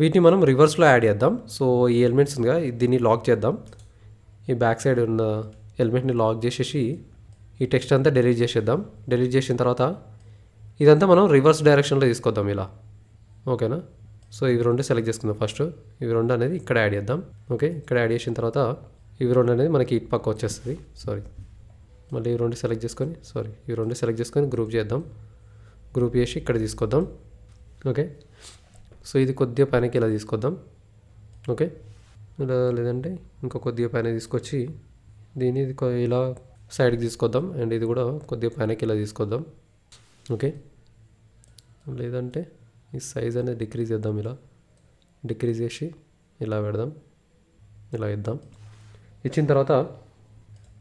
వీటిని మనం రివర్స్లో యాడ్ చేద్దాం. సో ఈ ఎలిమెంట్స్ ఉందిగా, దీన్ని లాక్ చేద్దాం. ఈ బ్యాక్ సైడ్ ఉన్న ఎలిమెంట్ని లాక్ చేసేసి ఈ టెక్స్ట్ అంతా డిలీట్ చేసేద్దాం. డిలీట్ చేసిన తర్వాత ఇదంతా మనం రివర్స్ డైరెక్షన్లో తీసుకొద్దాం ఇలా. ఓకేనా, సో ఇవి రెండు సెలెక్ట్ చేసుకుందాం. ఫస్ట్ ఇవి రెండు అనేది ఇక్కడ యాడ్ చేద్దాం. ఓకే, ఇక్కడ యాడ్ చేసిన తర్వాత ఇవి రెండు అనేది మనకి ఇటు పక్క వచ్చేస్తుంది. మళ్ళీ ఇవి రెండు సెలెక్ట్ చేసుకొని గ్రూప్ చేద్దాం. గ్రూప్ చేసి ఇక్కడ తీసుకొద్దాం. ఓకే, సో ఇది కొద్దిగా పైనకి ఇలా తీసుకొద్దాం. ఓకే, ఇలా లేదంటే ఇంకా కొద్దిగా పైన తీసుకొచ్చి దీన్ని ఇలా సైడ్కి తీసుకొద్దాం. అండ్ ఇది కూడా కొద్దిగా పైనకి ఇలా తీసుకొద్దాం. ఓకే, లేదంటే ఈ సైజ్ అనేది డిక్రీజ్ చేద్దాం. ఇలా డిక్రీజ్ చేసి ఇలా పెడదాం. ఇలా ఇద్దాం. ఇచ్చిన తర్వాత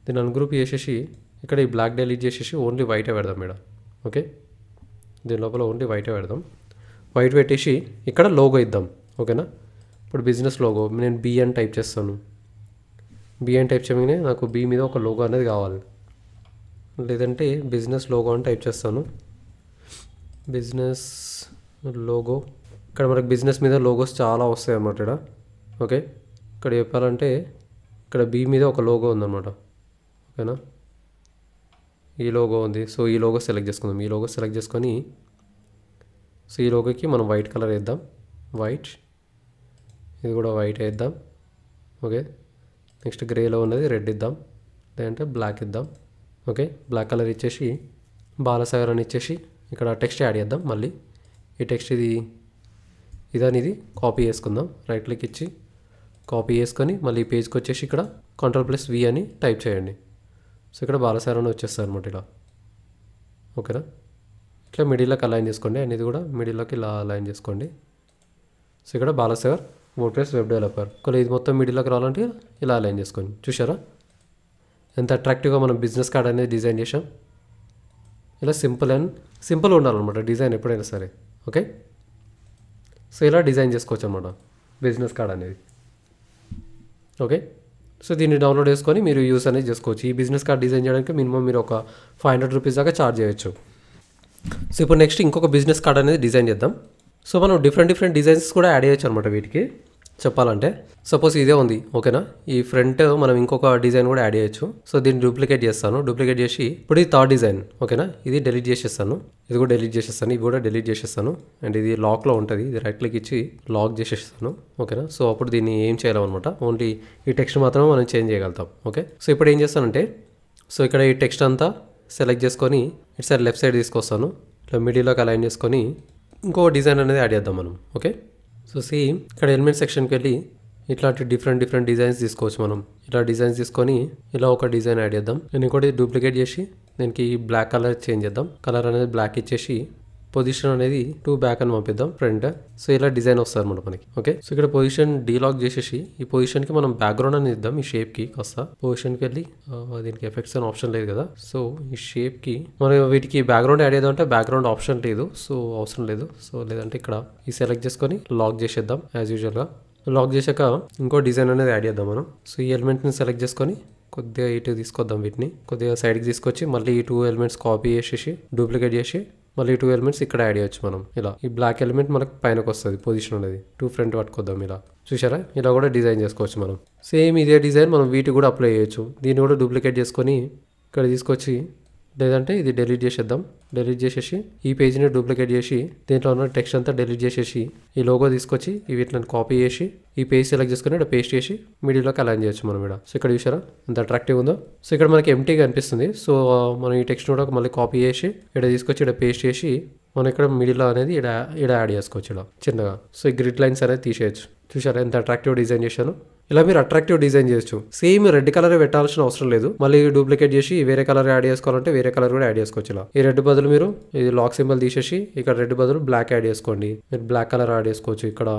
దీన్ని అన్గ్రూప్ చేసేసి ఇక్కడ ఈ బ్లాక్ డిలీట్ చేసేసి ఓన్లీ వైటే పెడదాం ఇక్కడ. ఓకే, దీని లోపల ఓన్లీ వైటే పెడదాం. వైట్ పెట్టేసి ఇక్కడ లోగో ఇద్దాం. ఓకేనా, ఇప్పుడు బిజినెస్ లోగో నేను బి అని టైప్ చేస్తాను. బి అని టైప్ చేయగానే నాకు బి మీద ఒక లోగో అనేది కావాలి. లేదంటే బిజినెస్ లోగో అని టైప్ చేస్తాను. బిజినెస్ లోగో, ఇక్కడ మనకు బిజినెస్ మీద లోగోస్ చాలా వస్తాయి అన్నమాట. ఇక్కడ ఓకే. ఇక్కడ చెప్పాలంటే ఇక్కడ బీ మీద ఒక లోగో ఉందన్నమాట. ఓకేనా, ఈ లోగో ఉంది. సో ఈ లోగో సెలెక్ట్ చేసుకుందాం. ఈ లోగో సెలెక్ట్ చేసుకొని సో ఈ లోగోకి మనం వైట్ కలర్ వేద్దాం. వైట్, ఇది కూడా వైట్ వేద్దాం. ఓకే. నెక్స్ట్ గ్రేలో ఉన్నది రెడ్ ఇద్దాం, లేదంటే బ్లాక్ ఇద్దాం. ఓకే, బ్లాక్ కలర్ ఇచ్చేసి బాలసాగర్ అని ఇచ్చేసి ఇక్కడ టెక్స్ట్ యాడ్ చేద్దాం. మళ్ళీ ఈ టెక్స్ట్ ఇది కాపీ చేసుకుందాం. రైట్ క్లిక్ ఇచ్చి కాపీ చేసుకొని మళ్ళీ ఈ పేజ్కి వచ్చేసి ఇక్కడ Ctrl+V అని టైప్ చేయండి. సో ఇక్కడ బాలసాగర్ అని వచ్చేస్తుంది అనమాట ఇలా. ఓకేనా, ఇట్లా మిడిల్లోకి అలైన్ చేసుకోండి. అండ్ ఇది కూడా మిడిల్లోకి ఇలా అలైన్ చేసుకోండి. సో ఇక్కడ బాలసాగర్ వర్డ్ప్రెస్ వెబ్ డెవలపర్. ఒకవేళ ఇది మొత్తం మిడిల్లోకి రావాలంటే ఇలా అలైన్ చేసుకోండి. చూసారా ఎంత అట్రాక్టివ్గా మనం బిజినెస్ కార్డ్ అనేది డిజైన్ చేసాం. ఇలా సింపుల్ ఉండాలన్నమాట డిజైన్ ఎప్పుడైనా సరే. ఓకే, సో ఇలా డిజైన్ చేసుకోవచ్చు అనమాట బిజినెస్ కార్డ్ అనేది. ఓకే, సో దీన్ని డౌన్లోడ్ చేసుకొని మీరు యూస్ అనేది చేసుకోవచ్చు. ఈ బిజినెస్ కార్డ్ డిజైన్ చేయడానికి మినిమం మీరు ఒక 500 రూపీస్ దాకా ఛార్జ్ చేయొచ్చు. సో ఇప్పుడు నెక్స్ట్ ఇంకొక బిజినెస్ కార్డ్ అనేది డిజైన్ చేద్దాం. సో మనం డిఫరెంట్ డిజైన్స్ కూడా యాడ్ చేయొచ్చు అనమాట వీటికి. చెప్పాలంటే సపోజ్ ఇదే ఉంది. ఓకేనా, ఈ ఫ్రంట్ మనం ఇంకొక డిజైన్ కూడా యాడ్ చేయొచ్చు. సో దీన్ని డూప్లికేట్ చేస్తాను. డూప్లికేట్ చేసి ఇప్పుడు ఇది థర్డ్ డిజైన్. ఓకేనా, ఇది డెలీట్ చేసేస్తాను. ఇది కూడా డెలీట్ చేసేస్తాను. ఇవి కూడా డెలీట్ చేసేస్తాను. అండ్ ఇది లాక్లో ఉంటుంది. ఇది రైట్ క్లిక్ ఇచ్చి లాక్ చేసేస్తాను. ఓకేనా, సో అప్పుడు దీన్ని ఏం చేయలేమన్నమాట. ఓన్లీ ఈ టెక్స్ట్ మాత్రమే మనం చేంజ్ చేయగలుగుతాం. ఓకే, సో ఇప్పుడు ఏం చేస్తానంటే సో ఇక్కడ ఈ టెక్స్ట్ అంతా సెలెక్ట్ చేసుకొని ఇటు సైడ్ లెఫ్ట్ సైడ్ తీసుకొస్తాను. ఇట్లా మిడిల్లోకి అలైన్ చేసుకొని ఇంకో డిజైన్ అనేది యాడ్ చేద్దాం మనం. ఓకే, సో సేమ్ ఇక్కడ ఎలిమెంట్ సెక్షన్కి వెళ్ళి ఇట్లాంటి డిఫరెంట్ డిజైన్స్ తీసుకోవచ్చు మనం. ఇలా డిజైన్స్ తీసుకొని ఇలా ఒక డిజైన్ యాడ్ చేద్దాం. నేను ఇంకోటి డూప్లికేట్ చేసి దీనికి బ్లాక్ కలర్ చేంజ్ చేద్దాం. కలర్ అనేది బ్లాక్ ఇచ్చేసి పొజిషన్ అనేది 2 బ్యాక్ అని పంపిద్దాం ఫ్రంట్. సో ఇలా డిజైన్ వస్తుంది అనమాట మనకి. ఓకే, సో ఇక్కడ పొజిషన్ డీలాక్ చేసేసి ఈ పొజిషన్కి మనం బ్యాక్గ్రౌండ్ అని ఇద్దాం. ఈ షేప్కి కాస్త పొజిషన్కి వెళ్ళి దీనికి ఎఫెక్ట్స్ అని ఆప్షన్ లేదు కదా. సో ఈ షేప్కి మనం వీటికి బ్యాక్గ్రౌండ్ యాడ్ చేద్దాం అంటే బ్యాక్గ్రౌండ్ ఆప్షన్ లేదు. సో అవసరం లేదు. సో లేదంటే ఇక్కడ ఈ సెలెక్ట్ చేసుకొని లాక్ చేసేద్దాం యాజ్ యూజువల్గా. లాక్ చేశాక ఇంకో డిజైన్ అనేది యాడ్ చేద్దాం మనం. సో ఈ ఎలిమెంట్ని సెలెక్ట్ చేసుకొని కొద్దిగా ఇటు తీసుకొద్దాం. వీటిని కొద్దిగా సైడ్కి తీసుకొచ్చి మళ్ళీ ఈ 2 ఎలిమెంట్స్ కాపీ చేసేసి డూప్లికేట్ చేసి మళ్ళీ 2 ఎలిమెంట్స్ ఇక్కడ యాడ్ చేయొచ్చు మనం. ఇలా ఈ బ్లాక్ ఎలిమెంట్ మనకు పైనకు వస్తుంది పొజిషన్ అనేది. 2 ఫ్రంట్ పట్టుకొద్దాం. ఇలా చూసారా, ఇలా కూడా డిజైన్ చేసుకోవచ్చు మనం. సేమ్ ఇదే డిజైన్ మనం వీటికి కూడా అప్లై చేయొచ్చు. దీన్ని కూడా డూప్లికేట్ చేసుకొని ఇక్కడ తీసుకొచ్చి లేదంటే ఇది డెలీట్ చేసేద్దాం. డెలీట్ చేసేసి ఈ పేజ్ని డూప్లికేట్ చేసి దీంట్లో ఉన్న టెక్స్ట్ అంతా డెలీట్ చేసేసి ఈ లోగో తీసుకొచ్చి వీటిని కాపీ చేసి ఈ పేజ్ సెలెక్ట్ చేసుకుని ఇక్కడ పేస్ట్ చేసి మిడిల్లోకి అలైన్ చేయొచ్చు మనం ఇక్కడ. సో ఇక్కడ చూసారా ఎంత అట్రాక్టివ్ ఉందో. సో ఇక్కడ మనకి ఎంటీగా అనిపిస్తుంది. సో మనం ఈ టెక్స్ట్ కూడా మళ్ళీ కాపీ చేసి ఇక్కడ తీసుకొచ్చి ఇక్కడ పేస్ట్ చేసి మనం ఇక్కడ మిడిల్లో అనేది ఇక్కడ యాడ్ చేసుకోవచ్చు ఇలా చిన్నగా. సో ఈ గ్రిడ్ లైన్స్ అనేది తీసేయచ్చు. చూసారా ఎంత అట్రాక్టివ్ డిజైన్ చేశాను. ఇలా మీరు అట్రాక్టివ్ డిజైన్ చేయొచ్చు. సేమ్ రెడ్ కలర్ పెట్టాల్సిన అవసరం లేదు. మళ్ళీ డూప్లికేట్ చేసి వేరే కలర్ యాడ్ చేసుకోవాలంటే వేరే కలర్ కూడా యాడ్ చేసుకోవచ్చు. ఇలా ఈ రెడ్ బదులు మీరు ఇది లాక్ సింబల్ తీసేసి ఇక్కడ రెడ్ బదులు బ్లాక్ యాడ్ చేసుకోండి. మీరు బ్లాక్ కలర్ యాడ్ చేసుకోవచ్చు. ఇక్కడ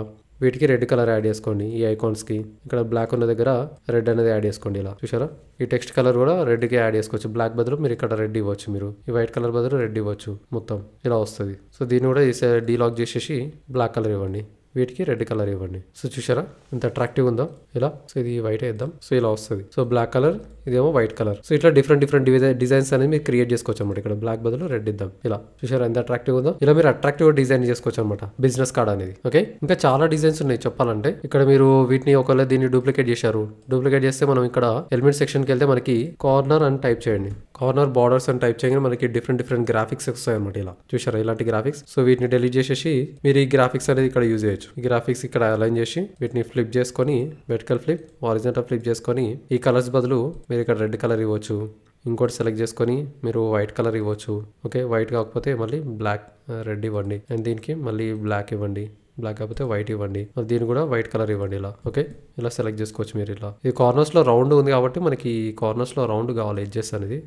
వీటికి రెడ్ కలర్ యాడ్ చేసుకోండి. ఈ ఐకాన్స్కి ఇక్కడ బ్లాక్ ఉన్న దగ్గర రెడ్ అనేది యాడ్ చేసుకోండి. ఇలా చూసారా ఈ టెక్స్ట్ కలర్ కూడా రెడ్కి యాడ్ చేసుకోవచ్చు. బ్లాక్ బదులు మీరు ఇక్కడ రెడ్ ఇవ్వచ్చు. మీరు ఈ వైట్ కలర్ బదులు రెడ్ ఇవ్వచ్చు. మొత్తం ఇలా వస్తుంది. సో దీన్ని కూడా డీలాక్ చేసేసి బ్లాక్ కలర్ ఇవ్వండి. వీటికి రెడ్ కలర్ ఇవ్వండి. సో చూసారా ఎంత అట్రాక్టివ్ ఉందో ఇలా. సో ఇది వైట్ వేద్దాం. సో ఇలా వస్తుంది. సో బ్లాక్ కలర్, ఇదేమో వైట్ కలర్. సో ఇట్లా డిఫరెంట్ డిజైన్స్ అనేది మీరు క్రియేట్ చేసుకోవచ్చు అనమాట. ఇక్కడ బ్లాక్ బదులు రెడ్ ఇద్దాం. ఇలా చూసారా ఎంత అట్రాక్టివ్ ఉందో. ఇలా మీరు అట్రాక్టివ్ డిజైన్ చేసుకోవచ్చు అనమాట బిజినెస్ కార్డ్ అనేది. ఓకే, ఇంకా చాలా డిజైన్స్ ఉన్నాయి చెప్పాలంటే. ఇక్కడ మీరు వీటిని ఒకవేళ దీన్ని డూప్లికేట్ చేశారు. డూప్లికేట్ చేస్తే మనం ఇక్కడ ఎలిమెంట్ సెక్షన్కి వెళ్తే మనకి కార్నర్ అని టైప్ చేయండి. కార్నర్ బార్డర్స్ అని టైప్ చేయగానే మనకి డిఫరెంట్ గ్రాఫిక్స్ వస్తాయి అనమాట. ఇలా చూసారా ఇలాంటి గ్రాఫిక్స్. సో వీటిని డెలీట్ చేసేసి మీరు ఈ గ్రాఫిక్స్ అనేది ఇక్కడ యూజ్ చేయొచ్చు. ఈ గ్రాఫిక్స్ ఇక్కడ అలైన్ చేసి వీటిని ఫ్లిప్ చేసుకొని వెర్టికల్ ఫ్లిప్, హారిజాంటల్ ఫ్లిప్ చేసుకొని ఈ కలర్స్ బదులు మీరు ఇక్కడ రెడ్ కలర్ ఇవ్వచ్చు. ఇంకోటి సెలెక్ట్ చేసుకొని మీరు వైట్ కలర్ ఇవ్వచ్చు. ఓకే, వైట్ కాకపోతే మళ్ళీ బ్లాక్ రెడ్ ఇవ్వండి. అండ్ దీనికి మళ్ళీ బ్లాక్ ఇవ్వండి. బ్లాక్ కాకపోతే వైట్ ఇవ్వండి. దీన్ని కూడా వైట్ కలర్ ఇవ్వండి. ఇలా ఓకే, ఇలా సెలెక్ట్ చేసుకోవచ్చు మీరు. ఇలా ఇది కార్నర్స్ లో రౌండ్ ఉంది కాబట్టి మనకి కార్నర్స్ లో రౌండ్ కావాలి ఎడ్జెస్ అనేది.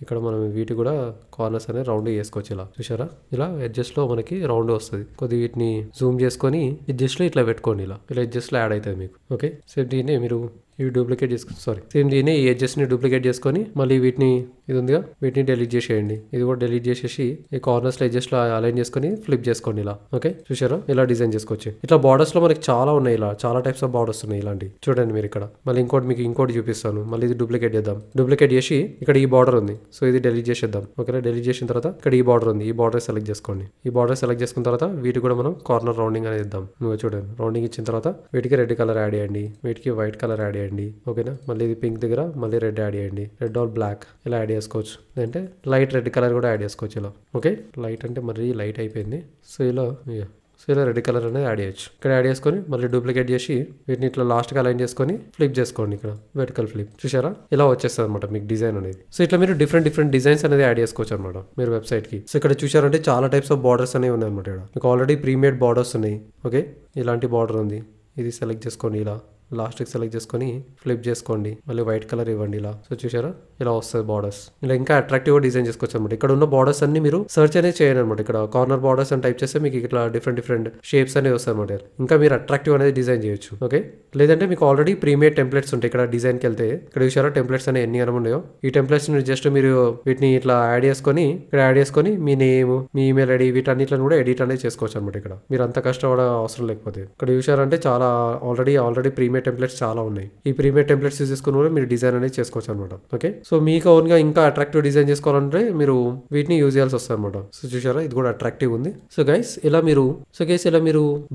ఇక్కడ మనం వీటి కూడా కార్నర్స్ అనేది రౌండ్ చేసుకోవచ్చు. ఇలా చూసారా ఇలా ఎడ్జెస్ లో మనకి రౌండ్ వస్తుంది. కొద్దిగా వీటిని జూమ్ చేసుకొని ఎడ్జెస్ లో ఇట్లా పెట్టుకోండి. ఇలా ఎడ్జెస్ లో యాడ్ అవుతుంది మీకు. ఓకే, సో దీన్ని మీరు ఇవి డూప్లికేట్ చేసుకుని సేమ్ దీన్ని ఈ ఎడ్జెస్ని డూప్లికేట్ చేసుకొని మళ్ళీ వీటిని ఇది ఉందిగా వీటిని డెలీట్ చేసేయండి. ఇది కూడా డెలీట్ చేసేసి ఈ కార్నర్స్లో ఎడ్జెస్లో అలైన్ చేసుకొని ఫ్లిప్ చేసుకోండి ఇలా. ఓకే చూసారా ఇలా డిజైన్ చేసుకోవచ్చు. ఇట్లా బార్డర్స్ లో మనకి చాలా ఉన్నాయి, ఇలా చాలా టైప్స్ ఆఫ్ బార్డర్స్ ఉన్నాయి ఇలాంటి. చూడండి మీరు ఇక్కడ మళ్ళీ మీకు ఇంకోటి చూపిస్తాను. మళ్ళీ ఇది డూప్లికేట్ చేద్దాం. డూప్లికేట్ చేసి ఇక్కడ ఈ బార్డర్ ఉంది, సో ఇది డెలీట్ చేసేద్దాం. ఓకేనా డెలీట్ చేసిన తర్వాత ఇక్కడ ఈ బార్డర్ ఉంది, ఈ బార్డర్ సెలెక్ట్ చేసుకోండి. ఈ బార్డర్ సెలెక్ట్ చేసుకున్న తర్వాత వీటికి కూడా మనం కార్నర్ రౌండింగ్ అనేది ఇద్దాం. నువ్వు చూడండి రౌండింగ్ ఇచ్చిన తర్వాత వీటికి రెడ్ కలర్ యాడ్ చేయండి, వీటికి వైట్ కలర్ యాడ్ చేయండి. ఓకేనా మళ్ళీ ఇది పింక్ దగ్గర మళ్ళీ రెడ్ యాడ్ చేయండి, రెడ్ ఆర్ బ్లాక్ ఇలా యాడ్ చేసుకోవచ్చు. అంటే లైట్ రెడ్ కలర్ కూడా యాడ్ చేసుకోవచ్చు ఇలా. ఓకే లైట్ అంటే మరీ లైట్ అయిపోయింది, సో ఇలా రెడ్ కలర్ అనేది యాడ్ చేయొచ్చు. ఇక్కడ యాడ్ చేసుకొని మళ్ళీ డూప్లికేట్ చేసి వీటిని ఇట్లా లాస్ట్గా అలైన్ చేసుకొని ఫ్లిప్ చేసుకోండి. ఇక్కడ వెర్టికల్ ఫ్లిప్ చూసారా ఇలా వచ్చేస్తుంది అనమాట మీకు డిజైన్ అనేది. సో ఇట్లా మీరు డిఫరెంట్ డిజైన్స్ అనేది యాడ్ చేసుకోవచ్చు అనమాట మీరు వెబ్సైట్కి. సో ఇక్కడ చూసారంటే చాలా టైప్స్ ఆఫ్ బార్డర్స్ అనేవి ఉన్నాయి అనమాట. ఇక్కడ మీకు ఆల్రెడీ ప్రీమేడ్ బార్డర్స్ ఉన్నాయి. ఓకే ఇలాంటి బార్డర్ ఉంది, ఇది సెలెక్ట్ చేసుకోండి ఇలా లాస్ట్కి సెలెక్ట్ చేసుకొని ఫ్లిప్ చేసుకోండి, మళ్ళీ వైట్ కలర్ ఇవ్వండి ఇలా. సో చూసారా ఇలా వస్తుంది బార్డర్స్. ఇలా ఇంకా అట్రాక్టివ్గా డిజైన్ చేసుకోవచ్చు అనమాట. ఇక్కడ ఉన్న బార్డర్స్ అన్ని మీరు సర్చ్ అనేది చేయండి అనమాట. ఇక్కడ కార్నర్ బార్డర్స్ అని టైప్ చేస్తే మీకు ఇట్లా డిఫరెంట్ షేప్స్ అనేవి వస్తాయి అనమాట. ఇంకా మీరు అట్రాక్టివ్ అనేది డిజైన్ చేయొచ్చు. ఓకే లేదంటే మీకు ఆల్రెడీ ప్రీమేడ్ టెంప్లెట్స్ ఉంటాయి. ఇక్కడ డిజైన్కి వెళ్తే ఇక్కడ చూసారా టెంప్లెట్స్ అనేవి ఎన్ని ఉన్నాయో. ఈ టెంప్లెట్స్ జస్ట్ మీరు వీటిని ఇట్లా యాడ్ చేసుకొని ఇక్కడ యాడ్ చేసుకొని మీ నేమ్ మీ ఈమెయిల్ ఐడి వీటన్నిటిని కూడా ఎడిట్ అనేది చేసుకోవచ్చు అనమాట. ఇక్కడ మీరు అంత కష్టపడ అవసరం లేకపోతే ఇక్కడ చూసారంటే చాలా ఆల్రెడీ ప్రీమేడ్ టెంప్లెట్స్ చాలా ఉన్నాయి. ఈ ప్రీమేడ్ టెంప్లెట్స్ యూజ్ చేసుకుని కూడా మీరు డిజైన్ అనేది చేసుకోవచ్చు అనమాట. ఓకే సో మీకు ఓన్గా ఇంకా అట్రాక్టివ్ డిజైన్ చేసుకోవాలంటే మీరు వీటిని యూజ్ చేయాల్సి వస్తుంది అనమాట. సో చూసారా ఇది కూడా అట్రాక్టివ్ ఉంది. సో గైస్ ఇలా మీరు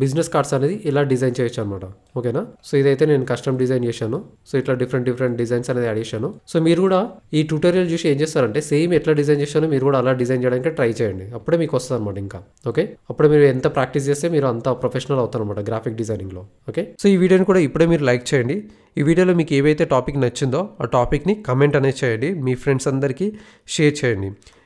బిజినెస్ కార్డ్స్ అనేది ఇలా డిజైన్ చేయొచ్చు అనమాట. ఓకేనా సో ఇదైతే నేను కస్టమ్ డిజైన్ చేశాను. సో ఇట్లా డిఫరెంట్ డిజైన్స్ అనేది యాడ్ చేశాను. సో మీరు కూడా ఈ ట్యూటోరియల్ చూసి ఏం చేస్తారంటే సేమ్ ఎట్లా డిజైన్ చేశానో మీరు కూడా అలా డిజైన్ చేయడానికి ట్రై చేయండి. అప్పుడే మీకు వస్తుంది అనమాట. ఇంకా ఓకే అప్పుడే మీరు ఎంత ప్రాక్టీస్ చేస్తే మీరు అంత ప్రొఫెషనల్ అవుతారు అనమాట గ్రాఫిక్ డిజైనింగ్ లో. ఓకే సో ఈ వీడియోని కూడా ఇప్పుడే మీరు లైక్ చేయండి. ఈ వీడియోలో మీకు ఏవైతే టాపిక్ నచ్చిందో ఆ టాపిక్ని కమెంట్ అనేది చేయండి, మీ ఫ్రెండ్స్ అందరికీ షేర్ చేయండి.